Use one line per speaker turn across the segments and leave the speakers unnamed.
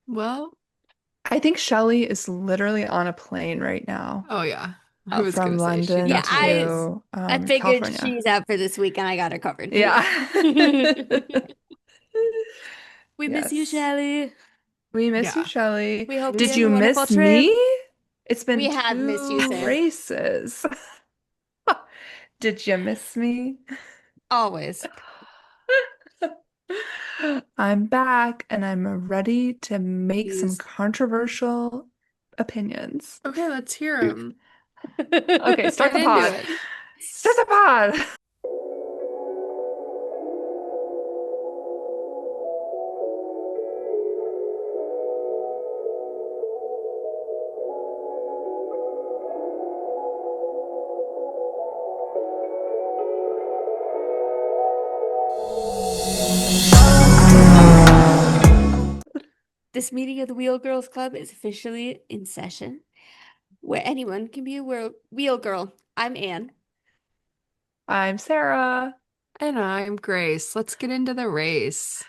Well,
I think Shelley is literally on a plane right now
oh yeah. I was
from
gonna say she
London
Yeah,
definitely is.
to
I figured
California.
she's out for this week and I got her covered.
Yeah.
We miss you,
Yes.
Shelley.
We miss you,
Yeah.
Shelley.
We hope you
Did
have
you
a wonderful
miss
trip.
me? It's
We
been
have missed you,
two
Sarah.
races. Did you miss me?
Always.
I'm back and I'm ready to make some
Please.
controversial opinions.
Okay, let's hear him.
Okay,
Get
start the
into
pod.
it.
Start the pod.
This meeting of the Wheel Girls Club is officially in session, where anyone can be a wheel girl. I'm Anne.
I'm Sarah.
And I'm Grace. Let's get into the race.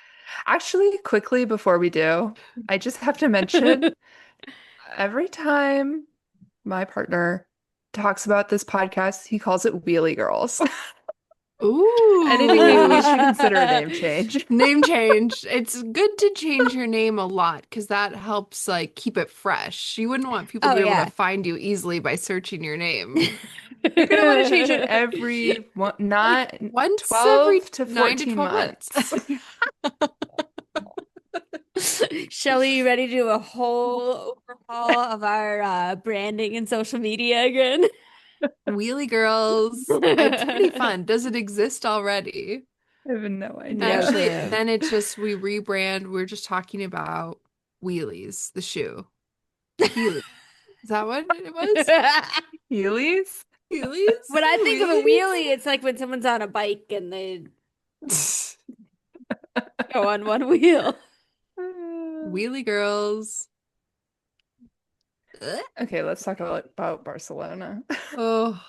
Actually, quickly before we do, I just have to mention every time my partner talks about this podcast, he calls it Wheelie Girls. And I think maybe we should consider a name change.
Name change. It's good to change your name a lot because that helps like keep it fresh. You wouldn't want people to
Oh,
be able to
yeah.
find you easily by searching your name.
You're gonna want to change it every one,
Like
not
once every
12 to
9 to
14
12
months.
months.
Shelley, you ready to do a whole overhaul of our branding and social media again?
Wheelie Girls. It's pretty fun. Does it exist already?
I have no
No
idea.
Actually,
clue.
then it's just we rebrand. We're just talking about wheelies, the shoe. Heelys. Is that what it was?
Heelys?
Heelys?
When I think of a
Wheelies?
wheelie, it's like when someone's on a bike and they go on one wheel.
Wheelie girls. Ugh.
Okay, let's talk about Barcelona.
Oh,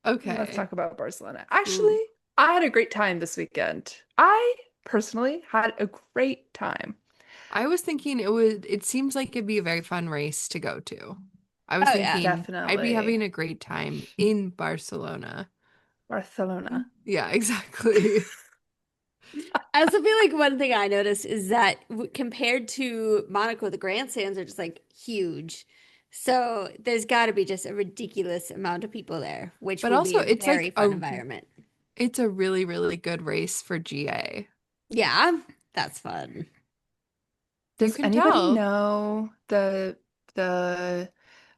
Let's
okay.
talk about Barcelona.
Ooh.
Actually, I had a great time this weekend. I personally had a great time.
I was thinking it seems like it'd be a very fun race to go to. I was
Oh yeah.
thinking I'd be
Definitely.
having a great time in Barcelona.
Barcelona.
Yeah, exactly.
I also feel like one thing I noticed is that compared to Monaco, the grandstands are just like huge. So there's got to be just a ridiculous amount of people there, which
But
will be
also
a
it's
very
like
fun environment.
it's a really, really good race for GA.
Yeah, that's fun.
You
Does
can
anybody
tell.
know the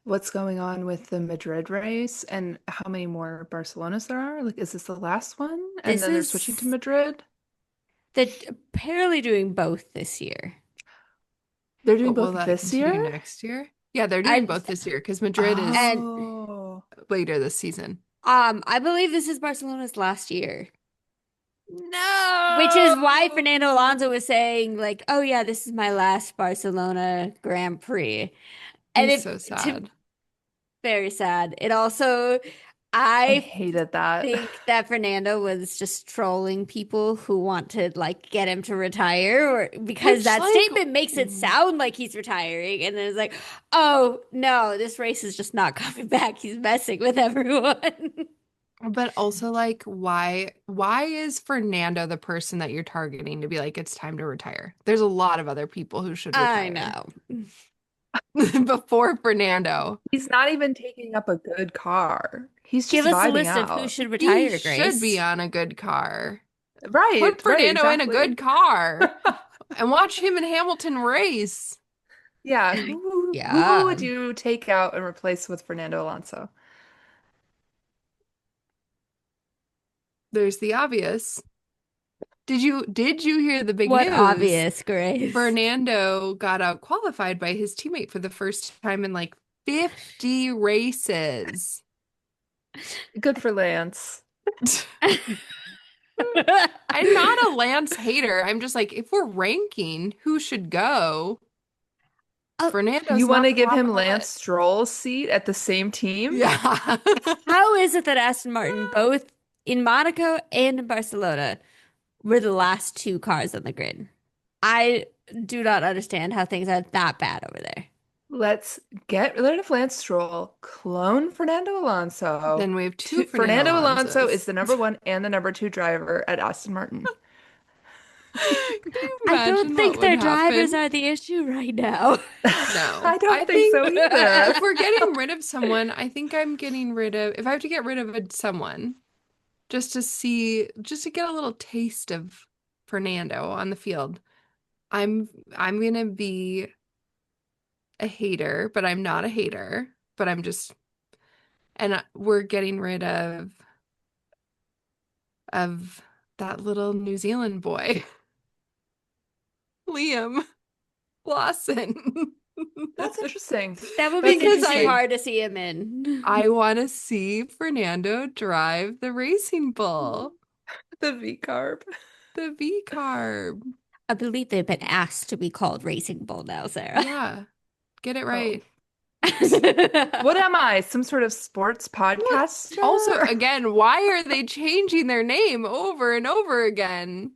what's going on with the Madrid race and how many more Barcelonas there are? Like, is this the last one? And
This
then they're switching to
is
Madrid?
they're apparently doing both this year.
They're doing
But will
both
that
this year?
continue next year? Yeah, they're doing
I
both this year because Madrid is
and
Oh,
later this season.
I believe this is Barcelona's last year. Which is why Fernando
No!
Alonso was saying, like, oh yeah, this is my last Barcelona Grand Prix. And
He's
it
so
to
sad.
very sad. It also
I
I
hated that.
think that Fernando was just trolling people who want to like get him to retire or because
Which,
that
like,
statement makes it sound like he's retiring and then it's like, oh no, this race is just not coming back. He's messing with everyone.
but also, like, why is Fernando the person that you're targeting to be like, it's time to retire? There's a lot of other people who should
I
retire
know.
before Fernando.
He's not even taking up a good car. He's
Give
just
us a
vibing
list of who
out.
should
He
retire,
should be
Grace.
on a good car.
Right,
Put
right,
Fernando in a
exactly.
good car and watch him and Hamilton race.
Yeah, who
Yeah.
would you take out and replace with Fernando Alonso?
There's the obvious. Did you hear the big
What
news?
obvious, Grace.
Fernando got out qualified by his teammate for the first time in like 50 races.
Good for Lance.
I'm not a Lance hater. I'm just like, if we're ranking who should go,
Oh,
Fernando's
You want
not
to
the
give
top
him
of the
Lance
list.
Stroll's seat at the same team?
Yeah.
how is it that Aston Martin, both in Monaco and in Barcelona, were the last two cars on the grid? I do not understand how things are that bad over there.
Let's get rid of Lance Stroll, clone Fernando Alonso.
Then we have two Fernando
Fernando Alonso is
Alonsos.
the number one and the number two driver at Aston Martin.
Can you
I don't
imagine what
think
would
their drivers
happen?
are the issue right now.
No.
I
I
don't think
think
so either.
if we're getting rid of someone, I think I'm getting rid of, if I have to get rid of someone just to see, just to get a little taste of Fernando on the field, I'm gonna be a hater, but I'm not a hater, but I'm just, and we're getting rid of that little New Zealand boy, Liam Lawson.
That's interesting.
That would be
That's
Because
interesting
interesting.
hard to see him in.
I want to see Fernando drive the racing bull,
The V carb.
the V carb.
I believe they've been asked to be called Racing Bull now, Sarah.
Yeah, get it
Oh.
right.
What am I? Some sort of sports
What? Also,
podcaster?
again, why are they changing their name over and over again?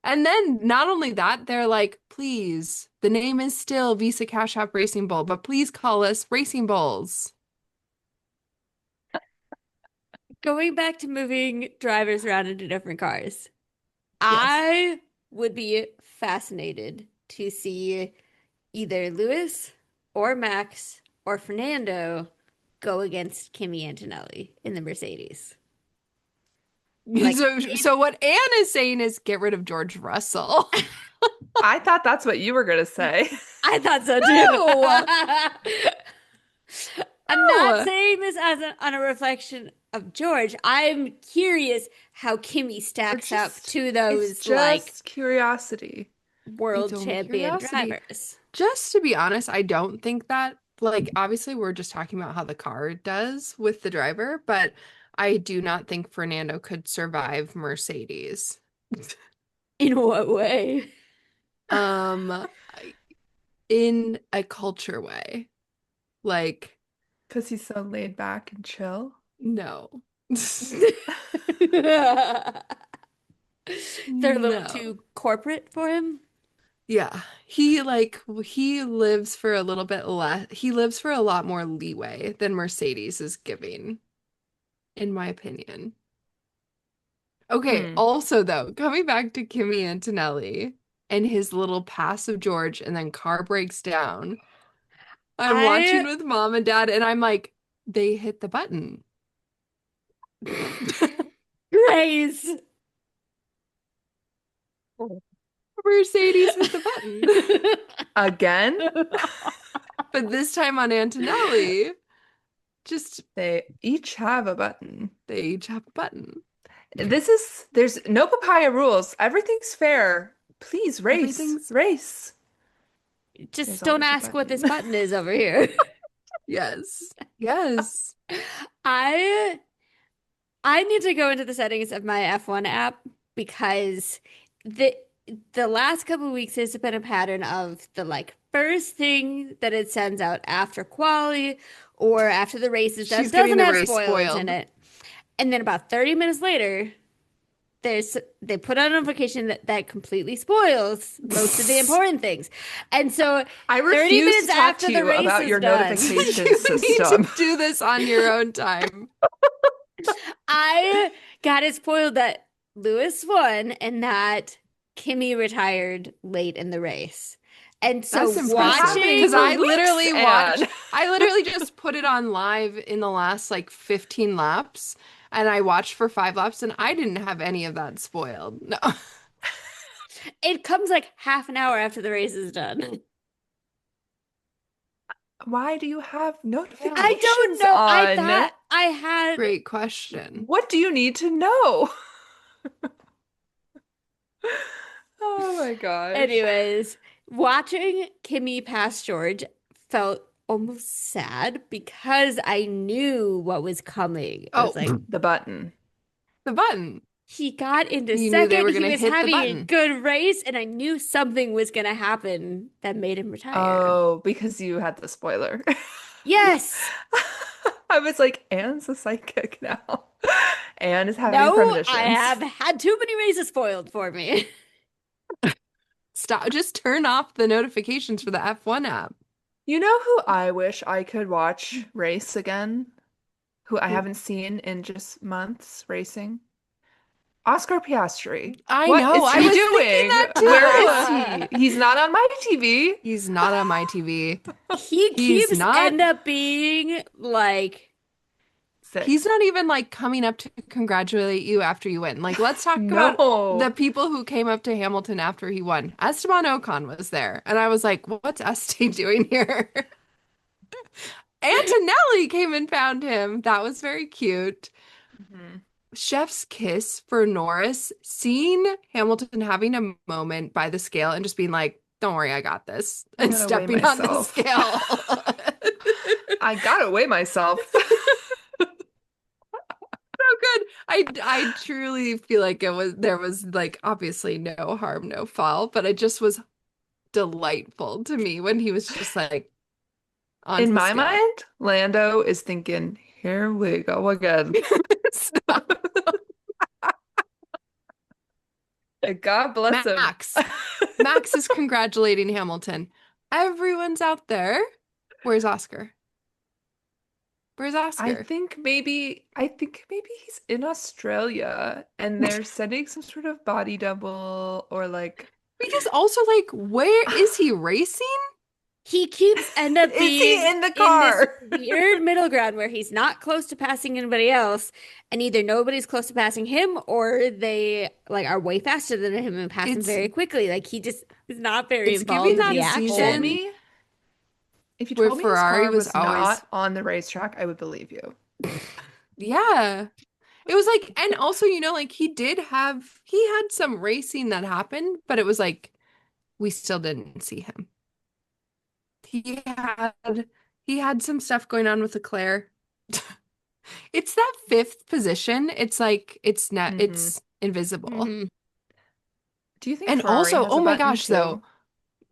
And then not only that, they're like, please, the name is still Visa Cash App Racing Bull, but please call us Racing Bulls.
Going back to moving drivers around into different cars,
Yes.
I would be fascinated to see either Lewis or Max or Fernando go against Kimi Antonelli in the Mercedes. Like,
So what Anne is saying is get rid of George Russell.
I thought that's what you were going to say.
I thought so
No,
too. I'm not
no.
saying this as on a reflection of George. I'm curious how Kimi stacks up to
It's
those like
just curiosity.
It's
world
only
champion
curiosity.
drivers.
Just to be honest, I don't think that, like, obviously, we're just talking about how the car does with the driver, but I do not think Fernando could survive Mercedes.
In what way?
Um, in a culture way. Like,
Because he's so laid back and chill.
no.
They're a little
No.
too corporate for him.
Yeah. He lives for a little bit less. He lives for a lot more leeway than Mercedes is giving, in my opinion. Okay,
Hmm.
also though, coming back to Kimi Antonelli and his little pass of George and then car breaks down. I'm watching
I
with mom and dad and I'm like, they hit the button.
Grace.
Mercedes hit the button.
Again?
But this time on Antonelli, just
They each have a button.
they each have a button.
There's no papaya rules. Everything's fair. Please race.
Everything's
Race.
Just
There's
don't
always a
ask what this
button.
button is over here.
yes. Yes.
I I need to go into the settings of my F1 app because the the last couple of weeks there's been a pattern of the like first thing that it sends out after quali or after the race is done
She's getting
doesn't
the
have
race
spoilers in
spoiled.
it. And then about 30 minutes later, they put out a notification that completely spoils most of the important things. And so
I
30
refuse to
minutes
talk
after
to
the
you
race
about
is
your
done.
notification
You need to
system.
do this on your own time.
I got it spoiled that Lewis won and that Kimi retired late in the race. And so
That's impressive
happening
because
for
watching,
Anne.
I literally just put it on live in the last like 15 laps and I watched for 5 laps and I didn't have any of that spoiled. No.
it comes like half an hour after the race is done.
Why do you have
I
notifications
don't know. I
on?
thought I had
Great question.
What do you need to know? Oh my gosh.
anyways, watching Kimi pass George felt almost sad because I knew what was coming. I
Oh,
was like,
The button.
the button.
he got into
You knew they
second.
were
He
going to
was
hit the
having a
button.
good race, and I knew something was going to happen that made him retire.
Oh, because you had the spoiler.
Yes.
I was like, Anne's a psychic now. Anne is having
No, I
premonitions.
have had too many races spoiled for me.
Stop. Just turn off the notifications for the F1 app.
You know who I wish I could watch race again? Who I
Who-
haven't seen in just months racing? Oscar Piastri.
I
What
know.
is
I
he
was thinking
doing?
that
Where is
too.
he? He's not on my TV.
He's not on my TV.
He
He's
keeps
not.
end up being like,
He's
Six.
not even like coming up to congratulate you after you win. Like, let's talk about the
No.
people who came up to Hamilton after he won. Esteban Ocon was there. And I was like, what's Este doing here? Antonelli came and found him. That was very cute.
Mhm.
Chef's kiss for Norris, seeing Hamilton having a moment by the scale and just being like, don't worry, I got this,
I'm
and
gonna weigh
stepping on the
myself.
scale.
I gotta weigh myself.
Good. I truly feel like there was like obviously no harm, no foul, but it just was delightful to me when he was just like
In
onto the
my
scale.
mind, Lando is thinking, here we go again.
Stop.
God bless him.
Max. Max is congratulating Hamilton. Everyone's out there. Where's Oscar? Where's Oscar?
I think maybe he's in Australia and they're sending some sort of body double or like
Because also like where is he racing?
he keeps end up
is he
being
in the
in this
car?
weird middle ground where he's not close to passing anybody else, and either nobody's close to passing him or they like are way faster than him and pass him
It's
very quickly. Like he just is not very
it's giving
involved in
If
the
that
you told
season
action.
me, if you
where
told me his
Ferrari
car
was
was
always
not on the racetrack, I would believe you.
yeah. It was like, and also, like he had some racing that happened, but it was like we still didn't see him. He had he had some stuff going on with Leclerc. It's that fifth position. It's like
Hmm.
it's invisible.
Mhm.
Do you think
And
Ferrari
also,
has
oh
a
my
button
gosh, though,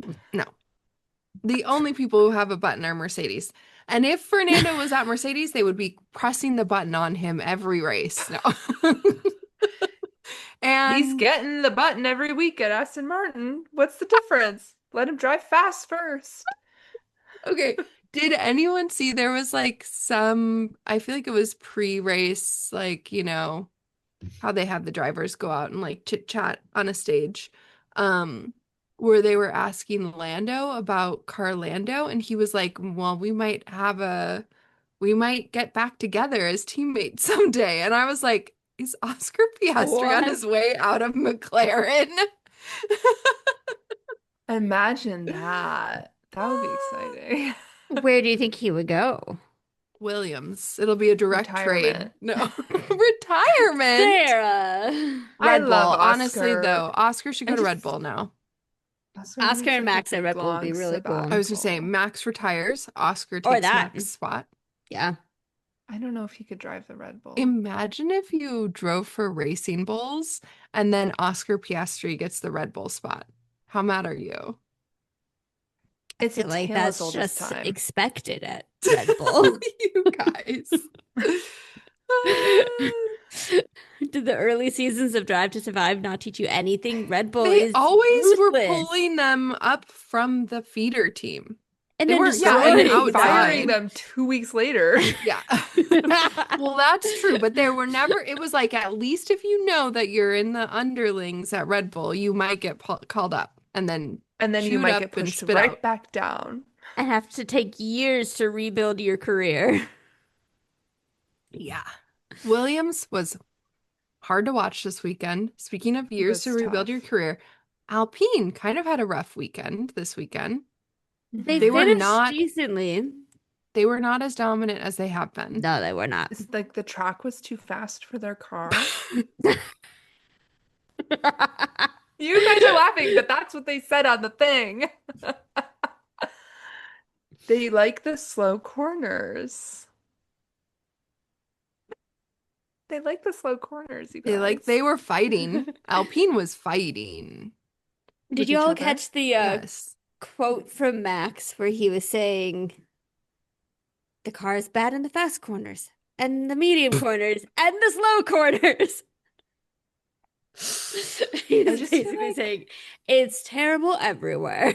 too?
no. The only people who have a button are Mercedes. And if Fernando was at Mercedes, they would be pressing the button on him every race. No.
He's
And
getting the button every week at Aston Martin. What's the difference? Let him drive fast first.
okay, did anyone see there was like I feel like it was pre-race, like, how they have the drivers go out and like chit chat on a stage, where they were asking Lando about Carlando, and he was like, well, we might get back together as teammates someday. And I was like, is Oscar Piastri on
What?
his way out of McLaren?
Imagine that. That would be exciting.
Where do you think he would go?
Williams. It'll be a direct trade.
Retirement.
No. Retirement.
Sarah.
I
Red Bull.
love
Honestly,
Oscar.
though, Oscar should
I
go to Red
just
Bull now.
Oscar
Oscar
needs
and
like a
Max at
big
Red Bull would be
long
really cool.
I was gonna say
sabbatical.
Max retires, Oscar
Or
takes
that.
Max's spot.
Yeah.
I don't know if he could drive the Red Bull.
Imagine if you drove for Racing Bulls and then Oscar Piastri gets the Red Bull spot. How mad are you?
I
It's a
feel like
tale as
that's
old as
just
time.
expected at Red Bull.
You guys.
Did the early seasons of Drive to Survive not teach you anything? Red Bull
They
is
always were
ruthless
pulling them up from the feeder team.
and
They
then
weren't
Yeah,
going
and
destroying
firing
outside.
them.
them 2 weeks later.
Yeah. Well, that's true, but there were never, it was like at least if you know that you're in the underlings at Red Bull, you might get called up and then
And then you
chewed
might get
up and
pushed
spit
right
out.
back down.
And have to take years to rebuild your career.
Yeah. Williams was hard to watch this weekend. Speaking of
He
years to
was
rebuild your
tough.
career, Alpine kind of had a rough weekend this weekend.
They
They
Mhm.
were
finished
not
decently.
they were not as dominant as they have been.
No, they were not.
It's like the track was too fast for their car. You guys are laughing, but that's what they said on the thing. They like the slow corners. They like the slow corners, you
They
guys.
were fighting. Alpine was fighting.
Did
With
you
each
all
other.
catch the
Yes.
quote from Max where he was saying the car is bad in the fast corners and the medium corners and the slow corners?
I
He's
just feel
basically
like
saying it's terrible everywhere.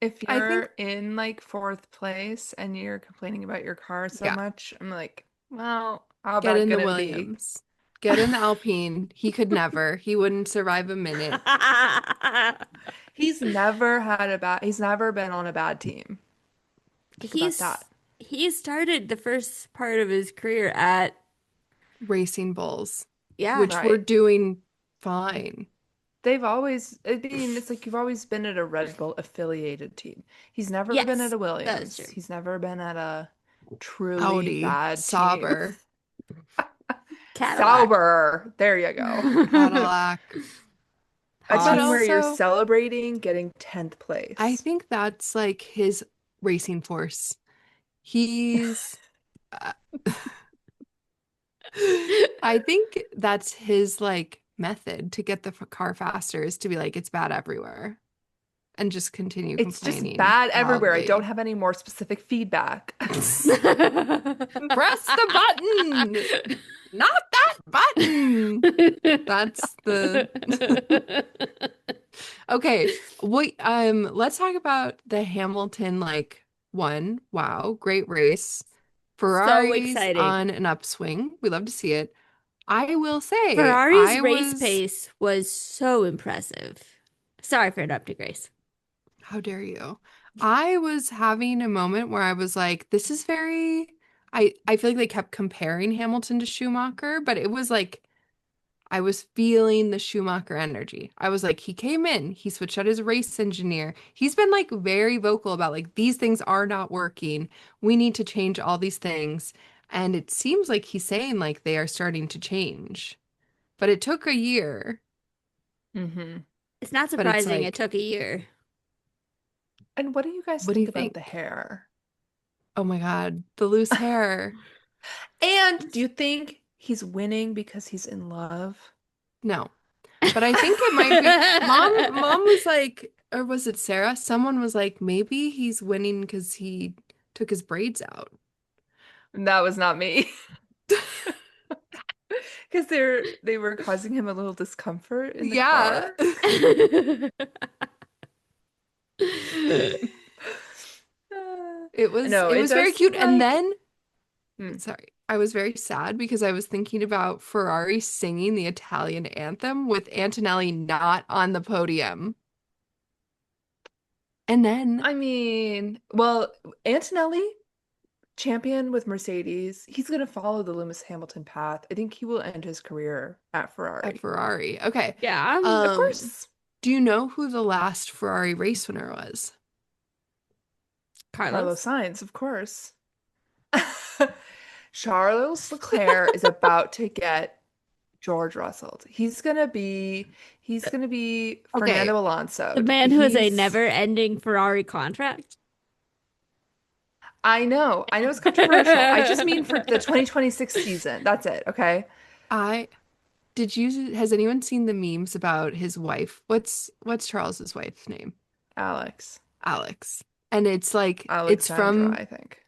if
I think,
you're in like fourth place and you're complaining about your car so
yeah,
much, I'm like, well, how
get
bad
in the
can it be?
Williams. Get in the Alpine. He could never. He wouldn't survive a minute.
He's never been on a bad team. Think about that.
He's he started the first part of his career at
Racing Bulls,
yeah.
which were
Right.
doing fine.
They've always, I mean, it's like you've always been at a Red Bull affiliated team. He's never been at
Yes,
a
that is
Williams.
true.
He's never been at a truly
Audi,
bad team.
Sauber,
Cadillac.
Sauber. There you go.
Cadillac.
A
But
team where
Haas.
you're
also,
celebrating getting 10th
I
place.
think that's like his racing force. He's, uh, I think that's his like method to get the car faster is to be like, it's bad everywhere and just continue
It's just
complaining
bad everywhere. I don't
loudly.
have any more specific feedback.
Press the button, not that button. That's the okay. Wait, let's talk about the Hamilton like one. Wow, great race.
So
Ferrari's
exciting.
on an upswing. We love to see it. I will say
Ferrari's
I
race
was,
pace was so impressive. Sorry for interrupting, Grace.
how dare you? I was having a moment where I was like, this is very I feel like they kept comparing Hamilton to Schumacher, but it was like I was feeling the Schumacher energy. I was like, he came in, he switched out his race engineer. He's been like very vocal about like these things are not working. We need to change all these things. And it seems like he's saying like they are starting to change. But it took a year.
hmm
It's not
But it's
surprising it
like,
took a year.
And what do you guys
what do you
think about the
think?
hair?
Oh my God, the loose hair.
And do you think he's winning because he's in love?
No. But I think it might be mom was like, or was it Sarah? Someone was like, maybe he's winning because he took his braids out.
That was not me. Because they were causing him a little discomfort in the
Yeah.
car. No,
It
it
was very
does
cute.
seem
And
like
then,
hmm,
sorry, I was very sad because I was thinking about Ferrari singing the Italian anthem with Antonelli not on the podium. And then,
I mean, well, Antonelli, champion with Mercedes, he's going to follow the Lewis Hamilton path. I think he will end his career at
at
Ferrari.
Ferrari. Okay.
Yeah.
Of
Um,
course,
do you know who the last Ferrari race winner was?
Carlos
Carlos.
Sainz, of course. Charles Leclerc is about to get George Russell. He's gonna be
Okay.
Fernando
The
Alonso.
man who has a never-ending Ferrari contract.
I know it's controversial. I just mean for the 2026 season. That's it, okay?
I has anyone seen the memes about his wife? What's Charles's wife's name?
Alex.
Alex. And it's like it's
Alexandra,
from
I think.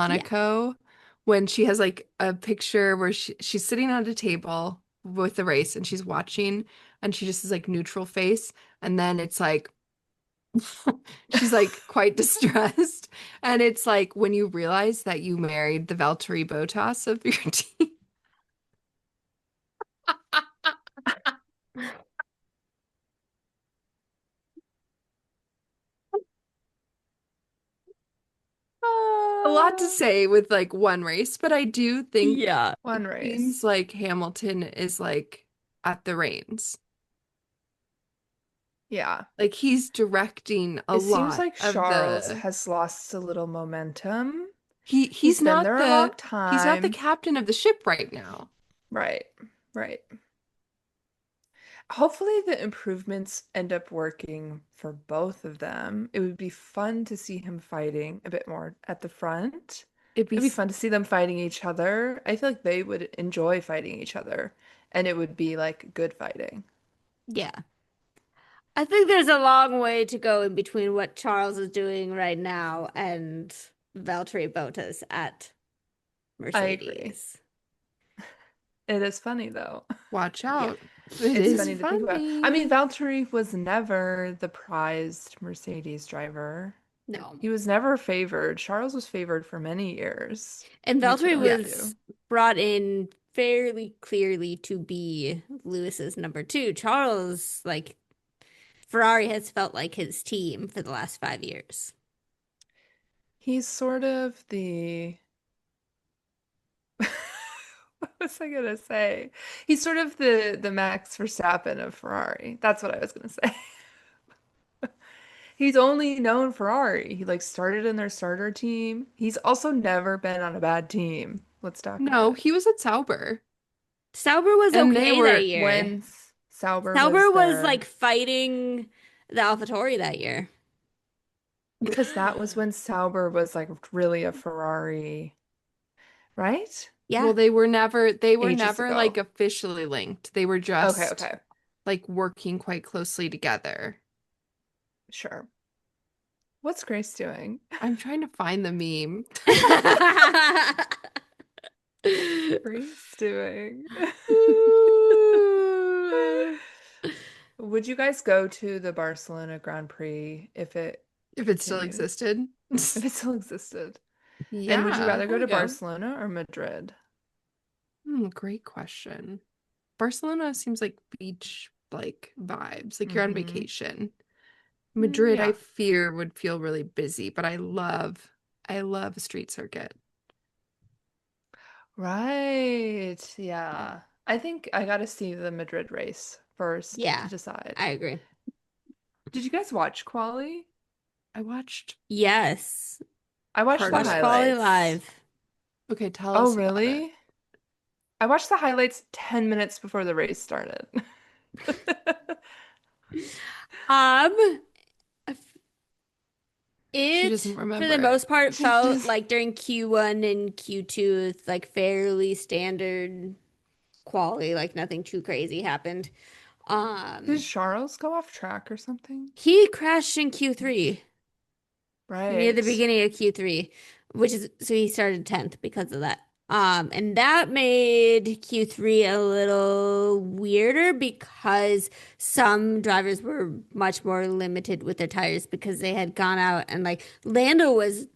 Yeah.
Monaco when she has like a picture where she's sitting at a table with the race and she's watching and she just is like neutral face and then it's like she's like quite distressed and it's like when you realize that you married the Valtteri Bottas of your team. A lot to
Ah,
say with like one race, but I do think
Yeah.
one
it
race.
seems like Hamilton is like at the reins.
Yeah.
Like he's directing a
It seems
lot
like
of
Charles
the
has lost a little momentum.
he
He's been there a long
he's not the
time.
captain of the ship right now.
Right. Right. Hopefully the improvements end up working for both of them. It would be fun to see him fighting a bit more at the front.
It'd be
It'd be fun to see them fighting each other. I feel like they would enjoy fighting each other, and it would be like good fighting.
Yeah. I think there's a long way to go in between what Charles is doing right now and Valtteri Bottas at
I agree.
Mercedes.
It is funny though.
watch
Yeah.
out. It
It's
is
funny to think about. I mean,
funny.
Valtteri was never the prized Mercedes driver.
No.
He was never favored. Charles was favored for many years.
And
You could
Valtteri
argue.
was brought in fairly clearly to be Lewis's number two. Charles, like, Ferrari has felt like his team for the last 5 years.
He's sort of the what was I gonna say? He's sort of the Max Verstappen of Ferrari. That's what I was gonna say. He's only known Ferrari. He like started in their starter team. He's also never been on a bad team. Let's talk about
No,
it.
he was at Sauber.
Sauber was
And they
okay that
were
year.
When Sauber
Sauber
was
was like
there,
fighting the AlphaTauri that year.
because that was when Sauber was like really a Ferrari, right?
Yeah.
well, they were never
Ages
like
ago.
officially linked. They were
Okay,
just
okay.
like working quite closely together.
Sure. What's Grace doing?
I'm trying to find the meme.
Grace doing?
Ooh.
Would you guys go to the Barcelona Grand Prix if it
If it still
continued?
existed.
If it still existed? And would you
Yeah,
rather
I
go to
would go.
Barcelona or Madrid?
Great question. Barcelona seems like beach like vibes, like you're on
Mm-hmm.
vacation. Madrid, I
Yeah.
fear would feel really busy, but I love a street circuit.
Right.
Yeah.
Yeah. I think I got to see the Madrid race first to
Yeah,
decide.
I agree.
Did you guys watch Quali?
I watched
Yes.
I watched
part
the
of
Watch
it.
Quali
highlights.
live.
Okay, tell
Oh,
us about it.
really? I watched the highlights 10 minutes before the race started.
Um,
She
it
doesn't
for the
remember it.
most part
She
felt
just
like during Q1 and Q2, it's like fairly standard quality, like nothing too crazy happened.
Did
Um,
Charles go off track or something?
he crashed in Q3, near the
Right.
beginning of Q3, which is so he started 10th because of that. And that made Q3 a little weirder because some drivers were much more limited with their tires because they had gone out and like Lando was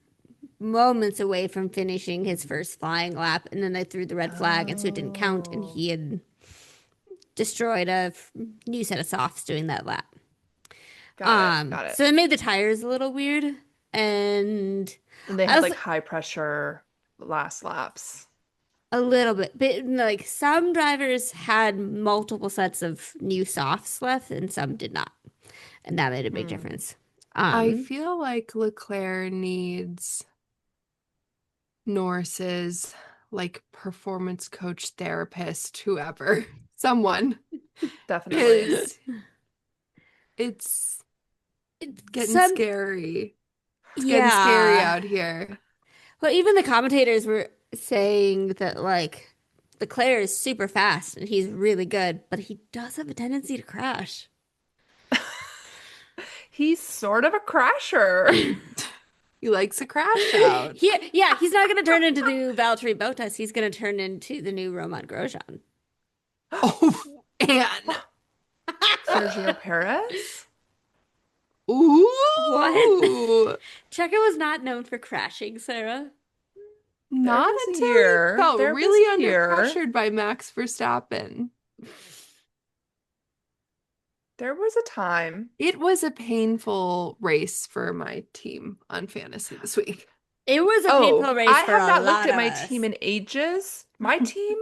moments away from finishing his first flying lap, and then they threw the red flag, and so it didn't count, and
Oh,
he had destroyed a new set of softs doing that lap.
got it. Got it.
So it made the tires a little weird, and
And they
I
had
was
like high pressure last laps.
a little bit, but like some drivers had multiple sets of new softs left, and some did not, and that made a big
Hmm.
difference.
I
Um,
feel like Leclerc needs Norris's like performance coach, therapist, whoever, someone,
Definitely.
because it's getting
some,
scary. It's getting scary
yeah.
out here.
Well, even the commentators were saying that like Leclerc is super fast and he's really good, but he does have a tendency to crash.
He's sort of a crasher.
He likes a crash out.
Yeah, he's not going to turn into the new Valtteri Bottas. He's going to turn into the new Roman Grosjean.
Oh, Anne.
Sergio Perez?
What?
Ooh.
Checo was not known for crashing, Sarah.
They're
Not
busy
until he
here.
felt
They're
really
busy
under
here.
pressured by Max Verstappen.
There was a time.
It was a painful race for my team on fantasy this week.
It was a
Oh,
painful race
I
for
have
a
not looked
lot
at
of
my team
us.
in ages. My team,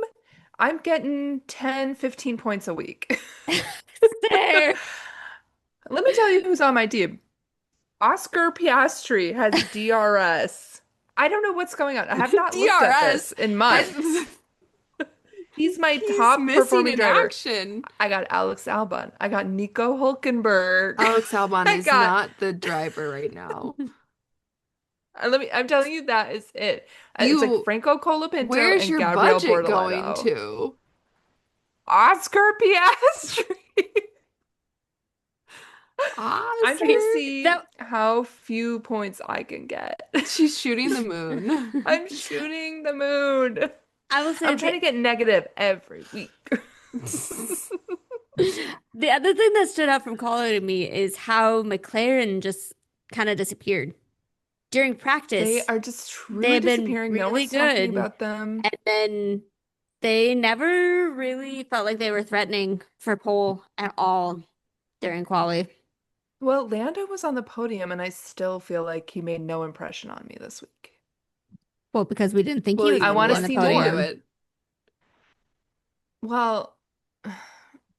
I'm getting 10, 15 points a week.
There.
Let me tell you who's on my team. Oscar Piastri has DRS. I don't know what's going on. I have not looked at this
DRS
in
has
months. He's my
he's
top
missing
performing
in
driver.
action.
I got Alex Albon. I got Nico Hulkenberg.
Alex Albon
I
is
got
not the driver right now.
I'm telling you that is it. It's like
You,
Franco Colapinto
where's
and
your
Gabriel
budget going
Bortoleto.
to?
Oscar Piastri. I'm trying to
Oscar?
see
That
how few points I can get.
She's shooting the moon.
I'm shooting the moon.
I will say
I'm trying to
that
get negative every week.
The other thing that stood out from Color to me is how McLaren just kind of disappeared. During
They
practice,
are just
they
truly
had been
disappearing. No
really
one's talking
good.
about them.
And then they never really felt like they were threatening for pole at all during quali.
Well, Lando was on the podium, and I still feel like he made no impression on me this week.
Well, because we didn't think
Well,
he was
I
going to
want
be
to
on the
see
wasn't into
more.
podium.
it.
Well,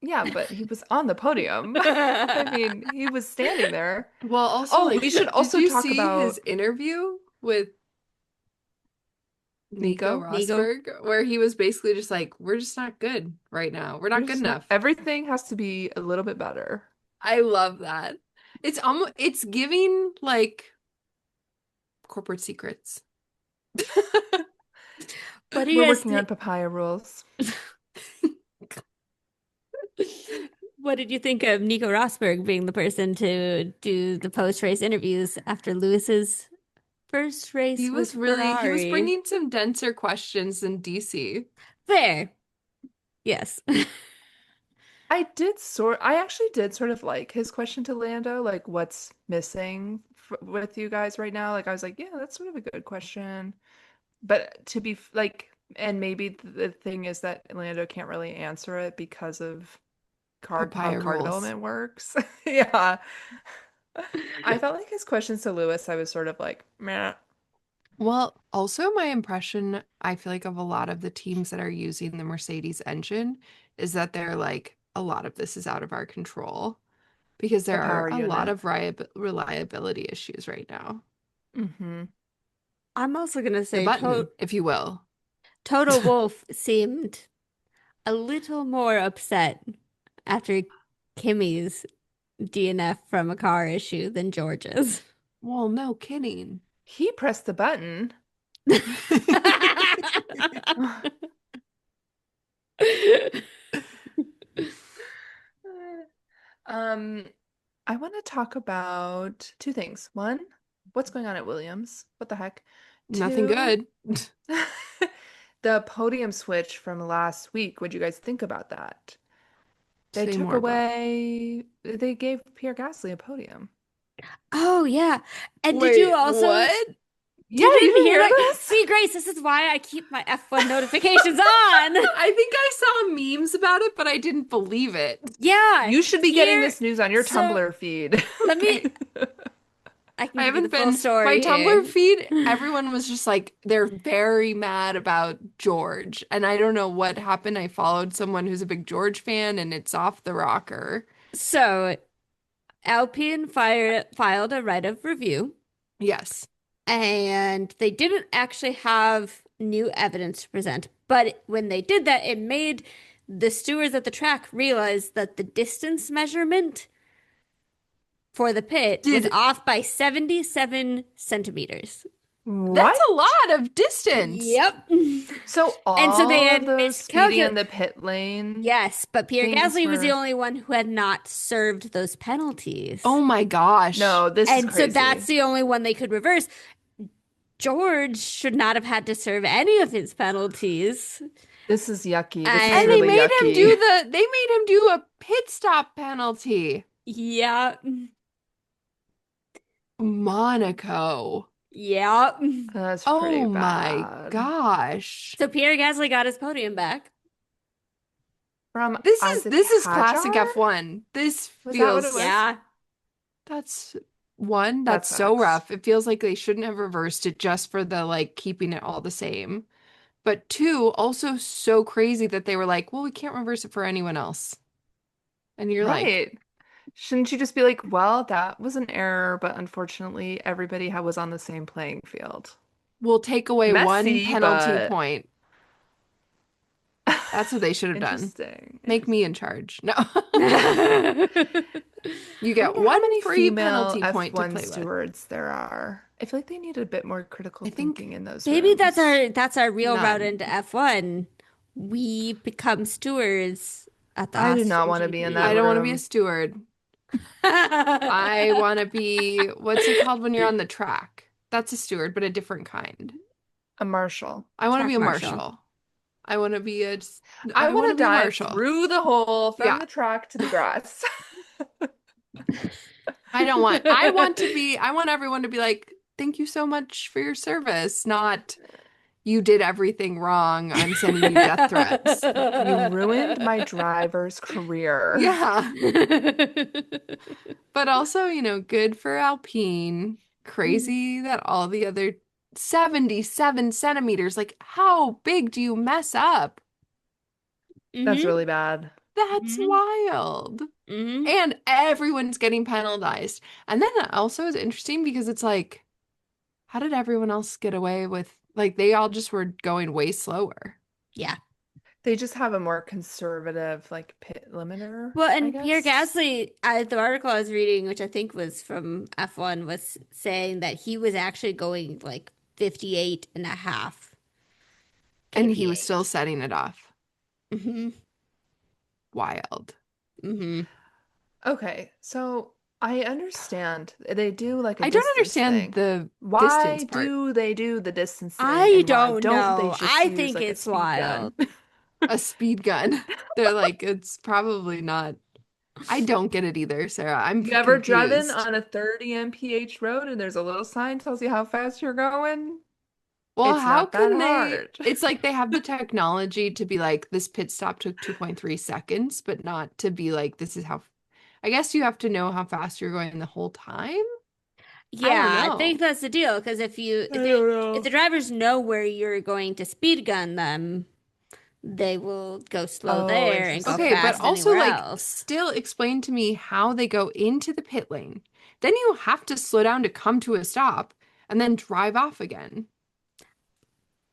yeah, but he was on the podium. I mean, he was standing there.
Well, also,
Oh,
like,
we should
did
also
you
talk
see his
about
interview with Nico
Nico.
Nico.
Rosberg, where he was basically just like, we're just not good right now. We're
We're
not good
just not,
enough.
everything has to be a little bit better.
I love that. It's giving like corporate secrets.
What do you
We're
guys
working on
think?
papaya rules.
What did you think of Nico Rosberg being the person to do the post-race interviews after Lewis's first race with
He was
Ferrari?
bringing some denser questions than DC.
Fair. Yes.
I actually did sort of like his question to Lando, like what's missing f with you guys right now? Like I was like, yeah, that's sort of a good question. But like, and maybe the thing is that Lando can't really answer it because of how
Papaya
car
rules.
development works. Yeah. I felt like his questions to Lewis, I was sort of like, meh.
Well, also my impression, I feel like of a lot of the teams that are using the Mercedes engine is that they're like, a lot of this is out of our control because
The
there are
power
a lot
unit.
of reliability issues right now.
Hmm.
I'm also gonna
The
say
button, if you will.
Toto Wolff seemed a little more upset after Kimmy's DNF from a car issue than George's.
Well, no kidding.
He pressed the button. Um, I want to talk about two things. One, what's going on at Williams? What the heck?
Nothing
Two,
good.
the podium switch from last week. What'd you guys think about that?
Say more about.
They gave Pierre Gasly a podium.
Oh yeah. And did you
Wait,
also
what?
Yeah, you
didn't
didn't
hear
hear
that?
this?
See, Grace, this is why I keep my F1 notifications on.
I think I saw memes about it, but I didn't believe it.
Yeah,
You should be getting
Pierre.
this news on your
So
Tumblr feed.
let me I can
I
give you the
haven't
full
been, my
story
Tumblr
here.
feed, everyone was just like, they're very mad about George. And I don't know what happened. I followed someone who's a big George fan and it's off the rocker.
So Alpine filed a right of review,
Yes.
and they didn't actually have new evidence to present. But when they did that, it made the stewards at the track realize that the distance measurement for the pit was
Did
off by 77 centimeters.
That's a
What?
lot of distance.
Yep.
So
And so they
all
had
of those speeding in
miscalculated.
the pit lane
Yes, but Pierre
things
Gasly was the
were,
only one who had not served those penalties.
Oh my gosh.
no, this is
And so that's
crazy.
the only one they could reverse. George should not have had to serve any of his penalties.
This is yucky. This is
And they
And
really
made him
yucky.
do a pit stop penalty.
yeah,
Monaco.
yeah.
That's pretty
Oh my
bad.
gosh.
So Pierre Gasly got his podium back.
From Isaac
This is classic
Hadjar?
F1. This
Was that what it
feels
was?
Yeah.
that's one
That
that's so
sucks.
rough. It feels like they shouldn't have reversed it just for the like keeping it all the same. But two, also so crazy that they were like, well, we can't reverse it for anyone else. And you're like,
Right. Shouldn't you just be like, well, that was an error, but unfortunately everybody was on the same playing field.
we'll take away one
Messy,
penalty
but
point. That's what they should have done.
interesting.
Make me
Interesting.
in charge. No.
I
You
I
get
wonder how
one
many
free
female
penalty point to
F1
play with.
stewards there are. I feel like they need a bit more critical
I
thinking
think
in those
Maybe
rooms.
that's our real route
none.
into F1. We become stewards at the
I do not
Austrian
want to be in that
I
GP.
don't want to be a
room.
steward. I want to be, what's it called when you're on the track? That's a steward, but a different kind.
A marshal.
I want to be
Track
a
marshal.
marshal. I want to be a
I
I want
want
to
to
be
dive
Marshall.
through the hole from
Yeah.
the track to the grass.
I want to be I want everyone to be like, "Thank you so much for your service," not you did everything wrong. I'm sending you death threats.
You ruined my driver's career.
Yeah. But also, good for Alpine. Crazy that all the other 77 centimeters, like how big do you mess up?
That's
Hmm.
really bad.
That's
Hmm.
wild.
Hmm.
And everyone's getting penalized. And then it also is interesting because it's like, how did everyone else get away with, like, they all just were going way slower.
Yeah.
They just have a more conservative, like, pit limiter,
Well,
I
and Pierre
guess.
Gasly, the article I was reading, which I think was from F1, was saying that he was actually going like 58 and a half
And he was still
kph.
setting it off.
Hmm.
Wild.
Hmm.
Okay, so I understand they do like a
I don't
distance
understand
thing.
the distance
Why
part.
do they do the distance thing
I
and why
don't
don't they
know.
just
I
use
think
like a
it's
speed gun?
wild.
A speed gun. They're like, it's probably not. I don't get it either, Sarah. I'm
You ever driven
confused.
on a 30 mph road and there's a little sign tells you how fast you're going?
Well,
It's
how
not that
can they?
hard.
It's like they have the technology to be like, this pit stop took 2.3 seconds, but not to be like, this is how. I guess you have to know how fast you're going the whole time. I don't
Yeah, I think
know.
that's the deal. Because
I don't
if the
know.
drivers know where you're going to speed gun them, they will go slow
Oh,
there and go
Okay,
interesting.
but
fast
also
anywhere
like
else.
still explain to me how they go into the pit lane. Then you have to slow down to come to a stop and then drive off again.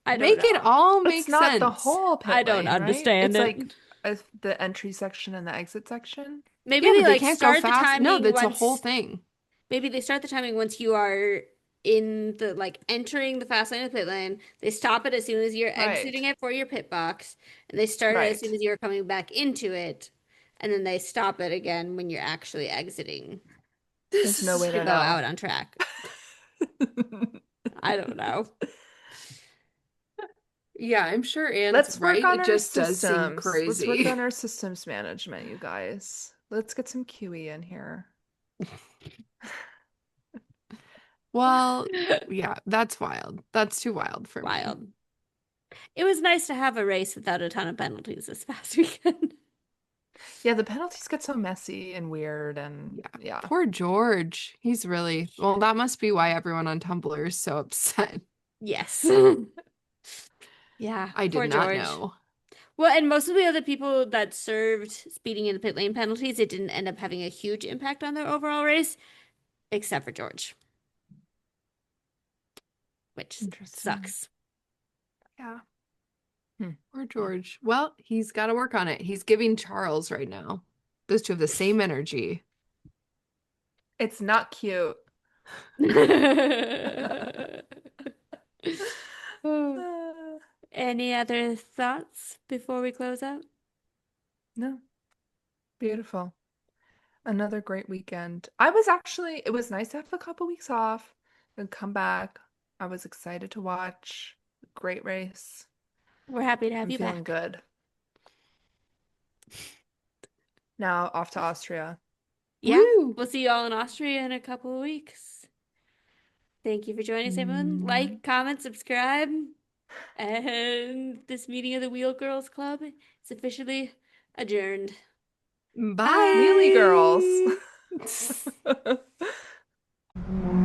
I don't
Make it
know.
all
It's
make
not the
sense.
whole
I
pit
don't
lane, right?
understand
It's
it.
like the entry section and the exit section.
Maybe
Yeah,
they
but they
like
can't go
start the
fast. No,
timing
that's a whole
once.
thing.
Maybe they start the timing once you are in the like entering the fast lane of the pit lane. They stop it as soon as you're exiting
Right.
it for your pit box, and they start it as soon
Right.
as you're coming back into it, and then they stop it again when you're actually exiting
This
There's no
is
way
to
to
go
know.
out on track. I don't know.
Yeah, I'm sure Anne's
Let's work
right.
on
It
our
just does seem
systems. Let's work
crazy.
on our systems management, you guys. Let's get some QE in here.
Well, yeah, that's wild. That's too wild for me.
Wild. It was nice to have a race without a ton of penalties this past weekend.
Yeah, the penalties get so messy and weird and
Yeah.
yeah.
Poor George. He's really, well, that must be why everyone on Tumblr is so upset.
Yes. Yeah,
I did
poor
not
George.
know.
Well, and most of the other people that served speeding in the pit lane penalties, it didn't end up having a huge impact on their overall race, except for George, which
Interesting.
sucks.
Yeah.
Hmm.
Poor George. Well, he's got to work on it. He's giving Charles right now. Those two have the same energy.
It's not cute.
Any other thoughts before we close out?
No, beautiful. Another great weekend. It was nice to have a couple weeks off and come back. I was excited to watch. Great race.
We're happy to have
I'm
you
feeling
back.
good. Now off to Austria.
Yeah,
Woo!
we'll see you all in Austria in a couple of weeks. Thank you for joining us, everyone.
Mm.
Like, comment, subscribe. And this meeting of the Wheel Girls Club is officially adjourned.
Bye.
Wheelie girls.
Bye.